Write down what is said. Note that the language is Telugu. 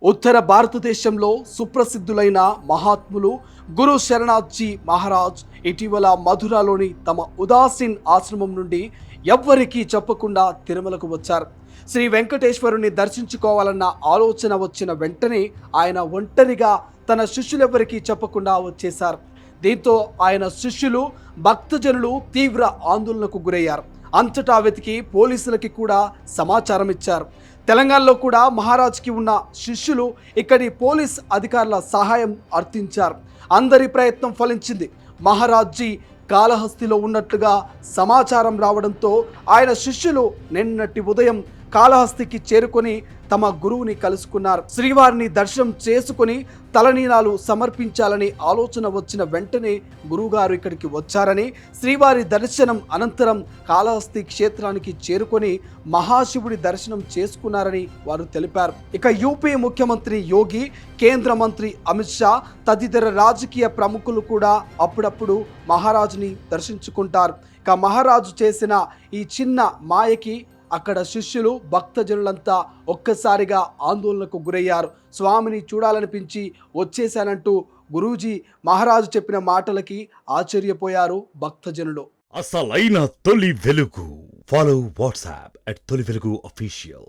ఉత్తర భారతదేశంలో సుప్రసిద్ధులైన మహాత్ములు గురు శరణాథ్జీ మహారాజ్ ఇటీవల మధురలోని తమ ఉదాసీన్ ఆశ్రమం నుండి ఎవ్వరికీ చెప్పకుండా తిరుమలకు వచ్చారు. శ్రీ వెంకటేశ్వరుని దర్శించుకోవాలన్న ఆలోచన వచ్చిన వెంటనే ఆయన ఒంటరిగా తన శిష్యులెవ్వరికీ చెప్పకుండా వచ్చేశారు. దీంతో ఆయన శిష్యులు భక్తజనులు తీవ్ర ఆందోళనకు గురయ్యారు. అంతటా వెతికి పోలీసులకి కూడా సమాచారం ఇచ్చారు. తెలంగాణలో కూడా మహారాజ్కి ఉన్న శిష్యులు ఇక్కడి పోలీస్ అధికారుల సహాయం అర్థించారు. అందరి ప్రయత్నం ఫలించింది. మహారాజ్జీ కాళహస్తిలో ఉన్నట్లుగా సమాచారం రావడంతో ఆయన శిష్యులు నిన్నటి ఉదయం కాళహస్తికి చేరుకొని తమ గురువుని కలుసుకున్నారు. శ్రీవారిని దర్శనం చేసుకుని తలనీలాలు సమర్పించాలని ఆలోచన వచ్చిన వెంటనే గురువుగారు ఇక్కడికి వచ్చారని, శ్రీవారి దర్శనం అనంతరం కాళహస్తి క్షేత్రానికి చేరుకొని మహాశివుడి దర్శనం చేసుకున్నారని వారు తెలిపారు. ఇక యూపీ ముఖ్యమంత్రి యోగి, కేంద్ర మంత్రి అమిత్ షా తదితర రాజకీయ ప్రముఖులు కూడా అప్పుడప్పుడు మహారాజుని దర్శించుకుంటారు. ఇక మహారాజు చేసిన ఈ చిన్న మాయకి అక్కడ శిష్యులు భక్తజనులంతా ఒక్కసారిగా ఆందోళనకు గురయ్యారు. స్వామిని చూడాలనిపించి వచ్చేశానంటూ గురూజీ మహారాజు చెప్పిన మాటలకి ఆశ్చర్యపోయారు భక్తజనులు. అసలైన తొలి వెలుగు. ఫాలో వాట్సాప్ @తొలి వెలుగు అఫీషియల్.